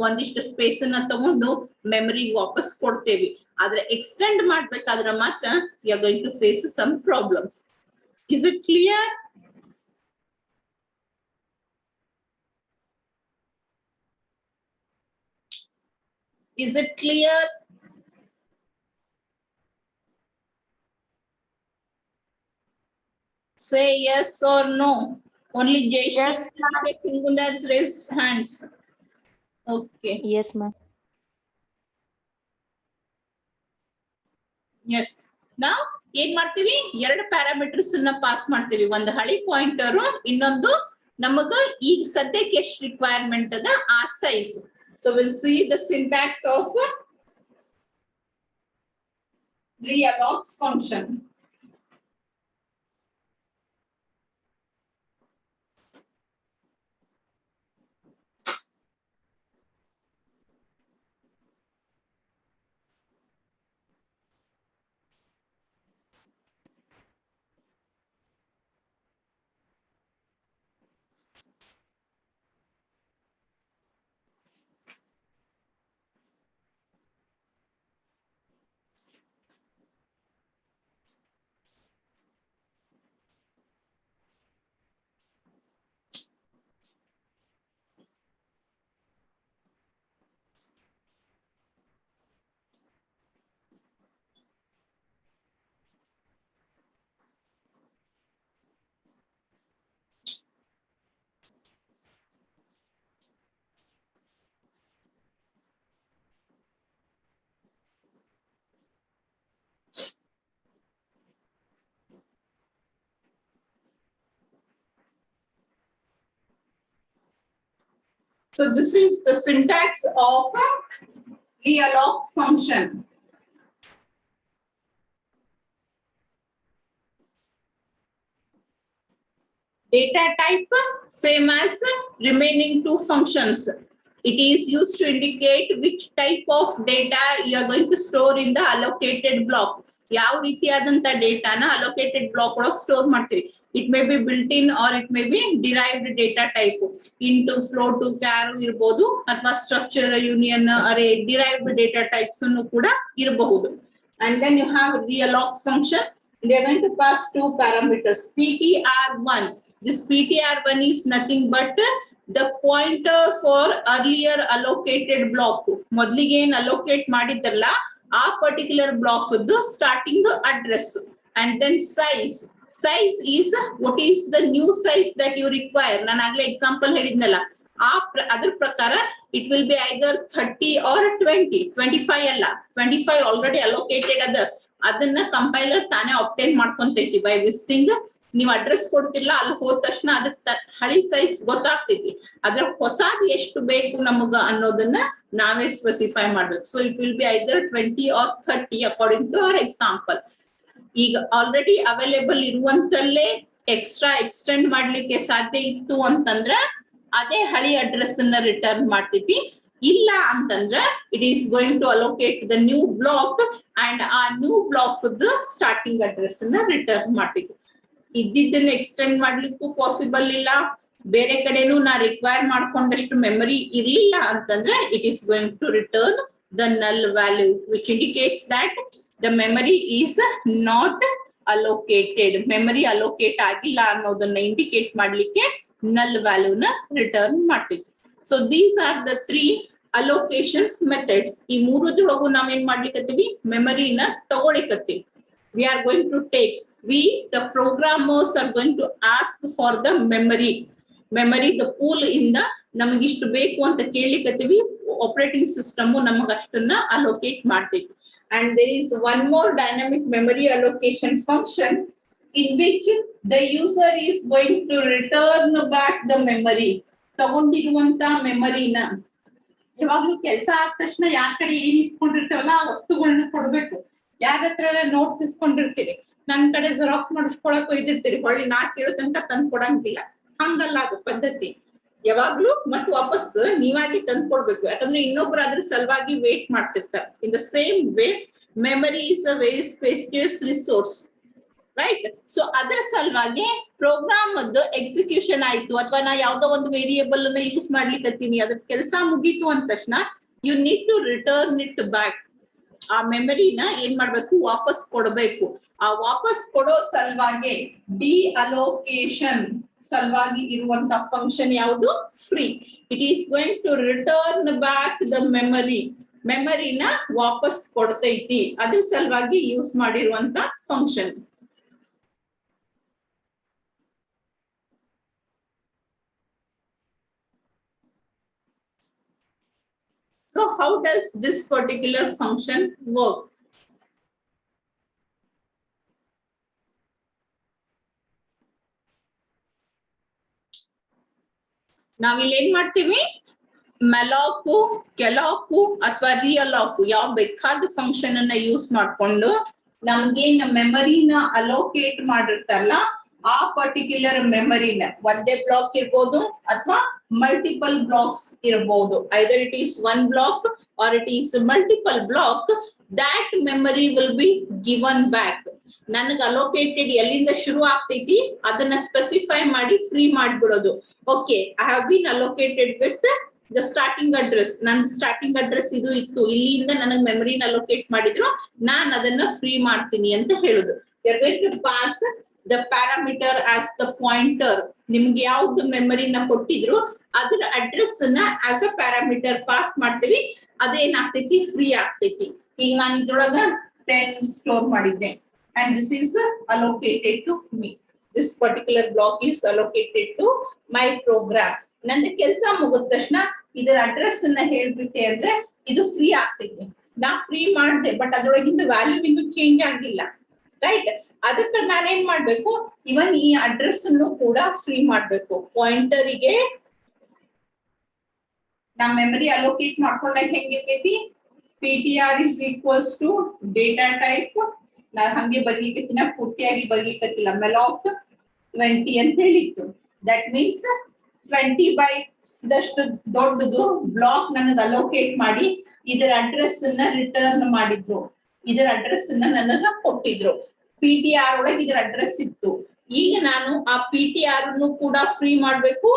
Speaker 1: ಒಂದಿಷ್ಟು ಸ್ಪೇಸ್ ಅನ್ನ ತಗೊಂಡು ಮೆಮರಿ ವಾಪಸ್ ಕೊಡ್ತೇವಿ. ಆದ್ರೆ ಎಕ್ಸ್ಟೆಂಡ್ ಮಾಡ್ಬೇಕಾದ್ರೆ ಮಾತ್ರ you are going to face some problems. Is it clear? Is it clear? Say yes or no. Only Jayshree
Speaker 2: Yes, ma'am.
Speaker 1: and Kungunda has raised hands. Okay.
Speaker 2: Yes, ma'am.
Speaker 1: Yes. Now ಏನ್ ಮಾಡ್ತೀವಿ, ಎರಡು parameters ಅನ್ನ pass ಮಾಡ್ತೀವಿ. ಒಂದು ಹಳಿ pointer, ಇನ್ನೊಂದು ನಮಗ ಈಗ ಸದ್ಯಕ್ಕೆ ಎಷ್ಟು ರಿಕ್ವೈರ್ಮೆಂಟ್ ಅದ ಆ size. So we'll see the syntax of realloc function. So this is the syntax of a realloc function. Data type same as remaining two functions. It is used to indicate which type of data you are going to store in the allocated block. ಯಾವ ರೀತಿಯಾದಂತ ಡೇಟಾನ allocated block ಒಳಗೆ store ಮಾಡ್ತೀವಿ. It may be built-in or it may be derived data type. Into, float, char ಇರಬಹುದು, ಅಥವಾ structure, union, array, derived data types ಅನ್ನು ಕೂಡ ಇರಬಹುದು. And then you have realloc function. They are going to pass two parameters, ptr1. This ptr1 is nothing but the pointer for earlier allocated block. ಮೊದಲಿಗೆ ಏನು allocate ಮಾಡಿದ್ದಲ್ಲ ಆ particular block starting address. And then size. Size is what is the new size that you require. ನಾನು ಆಗ್ಲೇ example ಹೇಳಿದ್ನಲ್ಲ, ಅದ್ರ ಪ್ರಕಾರ it will be either 30 or 20. 25 ಅಲ್ಲ, 25 already allocated ಅದ. ಅದನ್ನ ಕಂಪೈಲರ್ ತಾನೇ ಆಬ್ಟೈನ್ ಮಾಡ್ಕೊಂತೈತಿ ಬೈ ವಿಸಿಟಿಂಗ್. ನೀವು ಅಡ್ರೆಸ್ ಕೊಡ್ತಿಲ್ಲ, ಅಲ್ಲಿ ಹೋದ ತಕ್ಷಣ ಅದಕ್ಕೆ ಹಳಿ ಸೈಜ್ ಗೊತ್ತಾಗ್ತೈತಿ. ಅದ್ರ ಹೊಸದು ಎಷ್ಟು ಬೇಕು ನಮಗ ಅನ್ನೋದನ್ನ ನಾವೇ ಸ್ಪೆಸಿಫೈ ಮಾಡ್ಬೇಕು. So it will be either 20 or 30 according to our example. ಈಗ ಆಲ್ರೆಡಿ ಅವೈಲೇಬಲ್ ಇರುವಂತಲ್ಲೇ ಎಕ್ಸ್ಟ್ರಾ ಎಕ್ಸ್ಟೆಂಡ್ ಮಾಡ್ಲಿಕ್ಕೆ ಸಾಧ್ಯ ಇತ್ತು ಅಂತಂದ್ರ ಅದೇ ಹಳಿ ಅಡ್ರೆಸ್ ಅನ್ನ ರಿಟರ್ನ್ ಮಾಡ್ತೈತಿ. ಇಲ್ಲ ಅಂತಂದ್ರ it is going to allocate the new block and ಆ ನ್ಯೂ ಬ್ಲಾಕ್ ಸ್ಟಾರ್ಟಿಂಗ್ ಅಡ್ರೆಸ್ ಅನ್ನ ರಿಟರ್ನ್ ಮಾಡ್ತೈತಿ. ಇದ್ದಿದ್ದನ್ನ ಎಕ್ಸ್ಟೆಂಡ್ ಮಾಡ್ಲಿಕ್ಕೂ ಪಾಸಿಬಲ್ ಇಲ್ಲ, ಬೇರೆ ಕಡೆನೂ ನಾ ರಿಕ್ವೈರ್ ಮಾಡ್ಕೊಂಡಷ್ಟು ಮೆಮರಿ ಇರ್ಲಿಲ್ಲ ಅಂತಂದ್ರೆ it is going to return the null value, which indicates that the memory is not allocated. Memory allocate agilla annodana indicate madlikke null value na return ಮಾಡ್ತೀವಿ. So these are the three allocation methods. ಈ ಮೂರದೊಳಗೂ ನಾವೇನ್ ಮಾಡ್ಲಿಕ್ಕತ್ತೀವಿ, ಮೆಮರಿನ ತಗೊಳಿಕತ್ತೀವಿ. We are going to take, the programmers are going to ask for the memory, the pool ಇಂದ ನಮಗಿಷ್ಟು ಬೇಕು ಅಂತ ಕೇಳಲಿಕ್ಕತ್ತೀವಿ. Operating system ನಮಗೆ ಅಷ್ಟನ್ನ allocate ಮಾಡ್ತೈತಿ. And there is one more dynamic memory allocation function in which the user is going to return back the memory. ತಗೊಂಡಿರುವಂತ ಮೆಮರಿನ ಯಾವಾಗ್ಲೂ ಕೆಲಸ ಆದ ತಕ್ಷಣ ಯಾರ ಕಡೆ ಏನ್ ಇಸ್ಕೊಂಡಿರ್ತೀವಲ್ಲ ಆ ವಸ್ತುಗಳನ್ನ ಕೊಡ್ಬೇಕು. ಯಾರ ಹತ್ರ ನೋಟ್ಸ್ ಇಸ್ಕೊಂಡಿರ್ತೀರಿ, ನನ್ ಕಡೆ ಜೆರಾಕ್ಸ್ ಮಾಡಿಸ್ಕೊಳಕ್ ಒಯ್ದಿರ್ತೀರಿ, ಹೊಳ್ಳಿ ನಾ ಕೇಳೋ ತನಕ ತಂದ್ ಕೊಡಂಗಿಲ್ಲ. ಹಂಗಲ್ಲ ಅದು ಪದ್ಧತಿ. ಯಾವಾಗ್ಲೂ ಮತ್ತು ವಾಪಸ್ ನೀವಾಗಿ ತಂದು ಕೊಡ್ಬೇಕು, ಯಾಕಂದ್ರೆ ಇನ್ನೊಬ್ರು ಅದ್ರ ಸಲುವಾಗಿ ವೇಟ್ ಮಾಡ್ತಿರ್ತಾರೆ. ಇನ್ the same way memory is a very spacious resource. Right. So ಅದರ ಸಲುವಾಗಿ ಪ್ರೋಗ್ರಾಮ್ ಎಕ್ಸಿಕ್ಯೂಷನ್ ಆಯ್ತು, ಅಥವಾ ನಾ ಯಾವ್ದೋ ಒಂದು ವೇರಿಯೇಬಲ್ ಅನ್ನ ಯೂಸ್ ಮಾಡ್ಲಿಕ್ಕತ್ತೀನಿ, ಅದ್ರ ಕೆಲಸ ಮುಗೀತು ಅಂದ ತಕ್ಷಣ you need to return it back. ಆ ಮೆಮರಿನ ಏನ್ ಮಾಡ್ಬೇಕು, ವಾಪಸ್ ಕೊಡ್ಬೇಕು. ಆ ವಾಪಸ್ ಕೊಡೋ ಸಲುವಾಗಿ ಡಿ ಅಲೋಕೇಶನ್ ಸಲುವಾಗಿ ಇರುವಂತ ಫಂಕ್ಷನ್ ಯಾವುದು, free. It is going to return back the ಮೆಮರಿನ ವಾಪಸ್ ಕೊಡ್ತೈತಿ. ಅದ್ರ ಸಲುವಾಗಿ ಯೂಸ್ ಮಾಡಿರುವಂತ function. So how does this particular function work? ನಾವಿಲ್ಲಿ ಏನ್ ಮಾಡ್ತೀವಿ, ಮೆಲಾಕು, ಕೆಲಾಕು ಅಥವಾ ರಿಯಲಾಕು ಯಾವ ಬೇಕಾದ ಫಂಕ್ಷನ್ ಅನ್ನ ಯೂಸ್ ಮಾಡ್ಕೊಂಡು ನಮ್ಗೇನ್ ಮೆಮರಿನ ಅಲೋಕೇಟ್ ಮಾಡಿರ್ತಾರಲ್ಲ ಆ ಪರ್ಟಿಕ್ಯುಲರ್ ಮೆಮರಿನ ಒಂದೇ ಬ್ಲಾಕ್ ಇರ್ಬೋದು ಅಥವಾ ಮಲ್ಟಿಪಲ್ ಬ್ಲಾಕ್ಸ್ ಇರಬಹುದು. Either it is one block or it is multiple block. that memory will be given back. ನನಗೆ ಅಲೋಕೇಟೆಡ್ ಎಲ್ಲಿಂದ ಶುರು ಆಗ್ತೈತಿ ಅದನ್ನ ಸ್ಪೆಸಿಫೈ ಮಾಡಿ ಫ್ರೀ ಮಾಡ್ಬಿಡೋದು. Okay, I have been allocated with the starting address. ನನ್ನ ಸ್ಟಾರ್ಟಿಂಗ್ ಅಡ್ರೆಸ್ ಇದು ಇತ್ತು, ಇಲ್ಲಿಂದ ನನಗೆ ಮೆಮರಿನ ಅಲೋಕೇಟ್ ಮಾಡಿದ್ರು, ನಾನ್ ಅದನ್ನ ಫ್ರೀ ಮಾಡ್ತೀನಿ ಅಂತ ಹೇಳುದು. You are going to pass the parameter as the pointer. ನಿಮ್ಗೆ ಯಾವ್ದು ಮೆಮರಿನ ಕೊಟ್ಟಿದ್ರು ಅದ್ರ ಅಡ್ರೆಸ್ ಅನ್ನ ಆಸ್ ಅ ಪ್ಯಾರಾಮೀಟರ್ ಪಾಸ್ ಮಾಡ್ತೀವಿ, ಅದೇನಾಗ್ತೈತಿ, ಫ್ರೀ ಆಗ್ತೈತಿ. ಈಗ ನಾನು ಇದ್ರೊಳಗ 10 ಸ್ಟೋರ್ ಮಾಡಿದ್ದೆ and this is allocated to me. This particular block is allocated to my program. ನಂದು ಕೆಲಸ ಮುಗಿದ ತಕ್ಷಣ ಇದರ ಅಡ್ರೆಸ್ ಅನ್ನ ಹೇಳ್ಬಿಟ್ಟೆ ಅಂದ್ರೆ ಇದು ಫ್ರೀ ಆಗ್ತೈತಿ. ನಾ ಫ್ರೀ ಮಾಡಿದೆ, ಬಟ್ ಅದ್ರೊಳಗಿಂದ ವ್ಯಾಲ್ಯೂ ಇನ್ನೂ ಚೇಂಜ್ ಆಗಿಲ್ಲ, ರೈಟ್? ಅದಕ್ಕೆ ನಾನೇನ್ ಮಾಡ್ಬೇಕು, ಇವನ್ ಈ ಅಡ್ರೆಸ್ ಅನ್ನು ಕೂಡ ಫ್ರೀ ಮಾಡ್ಬೇಕು. ಪಾಯಿಂಟರಿಗೆ ನಾ ಮೆಮರಿ ಅಲೋಕೇಟ್ ಮಾಡ್ಕೊಂಡಾಗ ಹೆಂಗಿರ್ತೈತಿ, PTR is equals to data type. ನಾ ಹಂಗೆ ಬರೀಕತ್ತಿನ, ಪೂರ್ತಿಯಾಗಿ ಬರೀಕತ್ತಿಲ್ಲ. ಮೆಲಾಕ್ 20 ಅಂತ ಹೇಳಿತ್ತು. ದಟ್ ಮೀನ್ಸ್ 20 bytes ದಷ್ಟು ದೊಡ್ಡದು ಬ್ಲಾಕ್ ನನಗೆ ಅಲೋಕೇಟ್ ಮಾಡಿ ಇದರ ಅಡ್ರೆಸ್ ಅನ್ನ ರಿಟರ್ನ್ ಮಾಡಿದ್ರು, ಇದರ ಅಡ್ರೆಸ್ ಅನ್ನ ನನಗ ಕೊಟ್ಟಿದ್ರು. PTR ಒಳಗೆ ಇದರ ಅಡ್ರೆಸ್ ಇತ್ತು. ಈಗ ನಾನು ಆ PTR ಅನ್ನು ಕೂಡ ಫ್ರೀ ಮಾಡ್ಬೇಕು,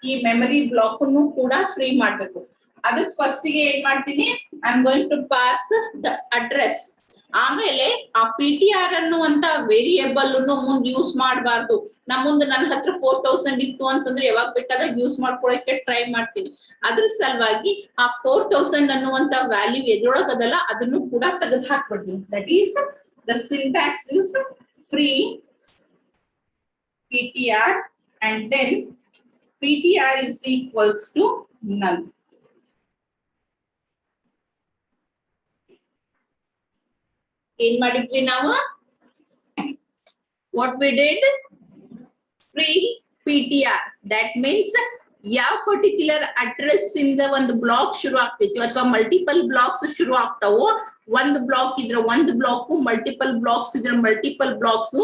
Speaker 1: ಈ ಮೆಮರಿ ಬ್ಲಾಕ್ ಅನ್ನು ಕೂಡ ಫ್ರೀ ಮಾಡ್ಬೇಕು. ಅದಕ್ಕೆ ಫಸ್ಟ್ ಗೆ ಏನ್ ಮಾಡ್ತೀನಿ, I am going to pass the address. ಆಮೇಲೆ ಆ PTR ಅನ್ನುವಂತ ವೇರಿಯೇಬಲ್ ಅನ್ನು ಮುಂದೆ ಯೂಸ್ ಮಾಡಬಾರ್ದು. ಮುಂದೆ ನನ್ನ ಹತ್ರ 4000 ಇತ್ತು ಅಂತಂದ್ರೆ ಯಾವಾಗ ಬೇಕಾದಾಗ ಯೂಸ್ ಮಾಡ್ಕೊಳಕ್ಕೆ ಟ್ರೈ ಮಾಡ್ತೀನಿ. ಅದ್ರ ಸಲುವಾಗಿ ಆ 4000 ಅನ್ನುವಂತ ವ್ಯಾಲ್ಯೂ ಎದ್ರೊಳಗದಲ್ಲ ಅದನ್ನು ಕೂಡ ತೆಗೆದು ಹಾಕ್ಬಿಡ್ತೀನಿ. That is the syntax is free PTR and then PTR is equals to null. ಏನ್ ಮಾಡಿದ್ವಿ ನಾವು, what we did, free PTR. that means ಯಾವ ಪರ್ಟಿಕ್ಯುಲರ್ ಅಡ್ರೆಸ್ ಇಂದ ಒಂದು ಬ್ಲಾಕ್ ಶುರು ಆಗ್ತೈತಿ ಅಥವಾ ಮಲ್ಟಿಪಲ್ ಬ್ಲಾಕ್ಸ್ ಶುರು ಆಗ್ತಾವೋ, ಒಂದು ಬ್ಲಾಕ್ ಇದ್ರ ಒಂದು ಬ್ಲಾಕ್, ಮಲ್ಟಿಪಲ್ ಬ್ಲಾಕ್ಸ್ ಇದ್ರ ಮಲ್ಟಿಪಲ್ ಬ್ಲಾಕ್ಸ್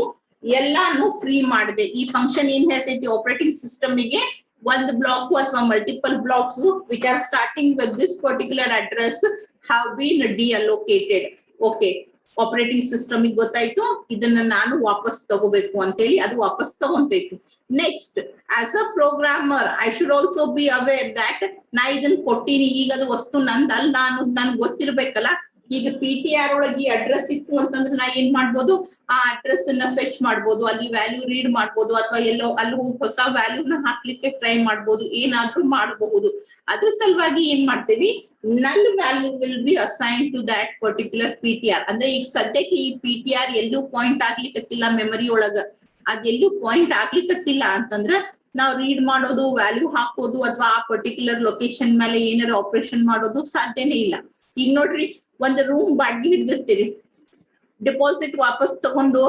Speaker 1: ಎಲ್ಲಾನು ಫ್ರೀ ಮಾಡಿದೆ. ಈ ಫಂಕ್ಷನ್ ಏನ್ ಹೇಳ್ತೈತಿ, ಆಪರೇಟಿಂಗ್ ಸಿಸ್ಟಮ್ ಗೆ ಒಂದು ಬ್ಲಾಕ್ ಅಥವಾ multiple blocks which are starting with this particular address have been deallocated. Okay, operating system ಗೊತ್ತಾಯ್ತು, ಇದನ್ನ ನಾನು ವಾಪಸ್ ತಗೋಬೇಕು ಅಂತ ಹೇಳಿ ಅದು ವಾಪಸ್ ತಗೊಂತೈತಿ. Next, as a programmer I should also be aware that ನಾ ಇದನ್ನ ಕೊಟ್ಟಿನಿ, ಈಗ ಅದು ವಸ್ತು ನಂದಲ್ಲ ಅನ್ನೋದು ನನ್ಗೆ ಗೊತ್ತಿರ್ಬೇಕಲ್ಲ. ಈಗ PTR ಒಳಗೆ ಈ ಅಡ್ರೆಸ್ ಇತ್ತು ಅಂತಂದ್ರೆ ನಾ ಏನ್ ಮಾಡ್ಬೋದು, ಆ ಅಡ್ರೆಸ್ ಅನ್ನ ಫೆಚ್ ಮಾಡ್ಬೋದು, ಅಲ್ಲಿ ವ್ಯಾಲ್ಯೂ ರೀಡ್ ಮಾಡ್ಬೋದು, ಅಥವಾ ಎಲ್ಲೋ ಅಲ್ಲಿ ಹೊಸ ವ್ಯಾಲ್ಯೂನ ಹಾಕ್ಲಿಕ್ಕೆ ಟ್ರೈ ಮಾಡ್ಬೋದು, ಏನಾದ್ರೂ ಮಾಡಬಹುದು. ಅದ್ರ ಸಲುವಾಗಿ ಏನ್ ಮಾಡ್ತೀವಿ, null value will be assign to that particular PTR. ಅಂದ್ರೆ ಈಗ ಸದ್ಯಕ್ಕೆ ಈ PTR ಎಲ್ಲೂ ಪಾಯಿಂಟ್ ಆಗ್ಲಿಕ್ಕತ್ತಿಲ್ಲ ಮೆಮರಿ ಒಳಗ. ಅದೆಲ್ಲೂ ಪಾಯಿಂಟ್ ಆಗ್ಲಿಕ್ಕತ್ತಿಲ್ಲ ಅಂತಂದ್ರ ನಾವು ರೀಡ್ ಮಾಡೋದು, ವ್ಯಾಲ್ಯೂ ಹಾಕೋದು ಅಥವಾ ಆ ಪರ್ಟಿಕ್ಯುಲರ್ ಲೊಕೇಶನ್ ಮೇಲೆ ಏನಾರ ಆಪರೇಷನ್ ಮಾಡೋದು ಸಾಧ್ಯನೇ ಇಲ್ಲ. ಈಗ ನೋಡ್ರಿ, ಒಂದು ರೂಮ್ ಬಾಡ್ಗಿ ಹಿಡ್ದಿರ್ತೀರಿ, ಡೆಪಾಸಿಟ್ ವಾಪಸ್ ತಗೊಂಡು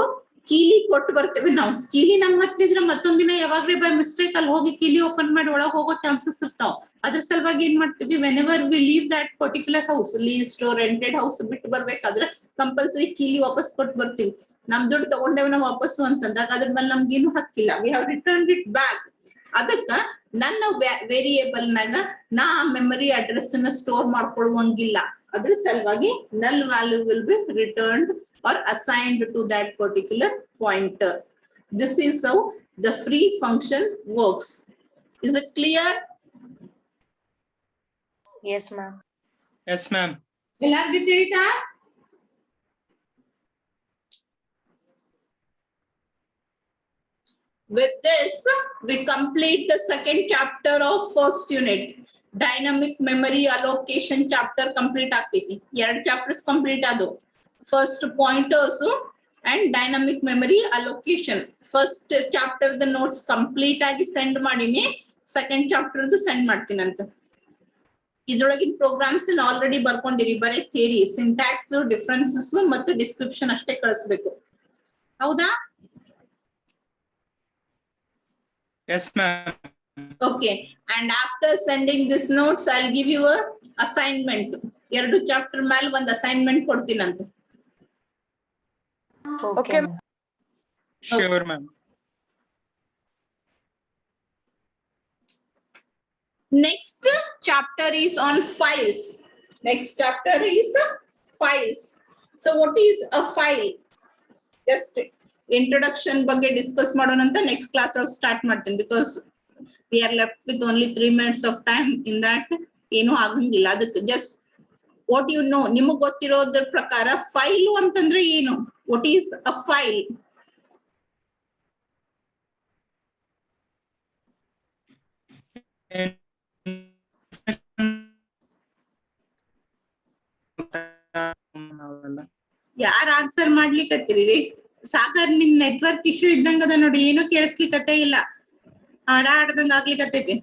Speaker 1: ಕೀಲಿ ಕೊಟ್ಟು ಬರ್ತೇವೆ ನಾವು. ಕೀಲಿ ನಮ್ ಹತ್ರ ಇದ್ರೆ ಮತ್ತೊಂದ್ ದಿನ ಯಾವಾಗ್ಲೇ ಬೈ ಮಿಸ್ಟೇಕ್ ಅಲ್ಲಿ ಹೋಗಿ ಕೀಲಿ ಓಪನ್ ಮಾಡಿ ಒಳಗ್ ಹೋಗೋ ಚಾನ್ಸಸ್ ಇರ್ತಾವ. ಅದ್ರ ಸಲುವಾಗಿ ಏನ್ ಮಾಡ್ತೀವಿ, whenever we leave that particular house, leased rented house ಬಿಟ್ಟು ಬರ್ಬೇಕಾದ್ರೆ ಕಂಪಲ್ಸರಿ ಕೀಲಿ ವಾಪಸ್ ಕೊಟ್ಟು ಬರ್ತೀವಿ. ನಮ್ ದುಡ್ಡು ತಗೊಂಡೇವನ ವಾಪಸ್ಸು ಅಂತಂದಾಗ ಅದ್ರ ಮೇಲೆ ನಮ್ಗೇನು ಹಕ್ಕಿಲ್ಲ, we have return it back. ಅದಕ್ಕ ನನ್ನ ವೇರಿಯೇಬಲ್ ನಾಗ ನಾ ಮೆಮರಿ ಅಡ್ರೆಸ್ ಅನ್ನ ಸ್ಟೋರ್ ಮಾಡ್ಕೊಳ್ಳುವಂಗಿಲ್ಲ. ಅದ್ರ ಸಲುವಾಗಿ null value will be returned or assigned to that particular pointer. This is how the free function works. Is it clear?
Speaker 2: Yes, ma'am.
Speaker 3: Yes, ma'am.
Speaker 1: ಎಲ್ಲರಿಗೂ ತಿಳಿತಾ? With this, we complete the second chapter of first unit. Dynamic memory allocation chapter complete ಆಗ್ತೈತಿ. 2 chapters complete ಆದವು. First pointers and dynamic memory allocation. First chapter the notes complete ಆಗಿ send ಮಾಡೀನಿ. Second chapter send ಮಾಡ್ತೀನಂತ. ಇದ್ರೊಳಗಿನ programs already ಬರ್ಕೊಂಡಿರಿ, ಬರೀ theory, syntax, differences ಮತ್ತು description ಅಷ್ಟೇ ಕಳಿಸ್ಬೇಕು. ಹೌದಾ?
Speaker 3: Yes, ma'am.
Speaker 1: Okay, and after sending this notes, I'll give you a assignment. 2 chapter ಮೇಲೆ ಒಂದು assignment ಕೊಡ್ತೀನಂತ.
Speaker 2: Okay.
Speaker 4: ma'am.
Speaker 3: Sure, ma'am.
Speaker 1: Next chapter is on files. Next chapter is files. So what is a file? Just introduction ಬಗ್ಗೆ discuss ಮಾಡೋಣ ಅಂತ next class ಒಳಗೆ start ಮಾಡ್ತೀನಿ, because we are left with only 3 minutes of time. In that ಏನು ಆಗಂಗಿಲ್ಲ. ಅದಕ್ಕೆ just what you know, ನಿಮಗೆ ಗೊತ್ತಿರೋದ್ರ ಪ್ರಕಾರ ಫೈಲು ಅಂತಂದ್ರೆ ಏನು? What is a file? ಯಾರು ಆನ್ಸರ್ ಮಾಡ್ಲಿಕ್ಕತ್ತೀರಿ? ಸಾಗರ್, ನಿನ್ ನೆಟ್ವರ್ಕ್ ಇಶ್ಯೂ ಇದ್ದಂಗ ಅದ ನೋಡಿ, ಏನು ಕೇಳಿಸ್ಲಿಕ್ಕತ್ತೇ ಇಲ್ಲ, ಹಾಡ ಆಡ್ದಂಗ ಆಗ್ಲಿಕ್ಕತ್ತೈತಿ.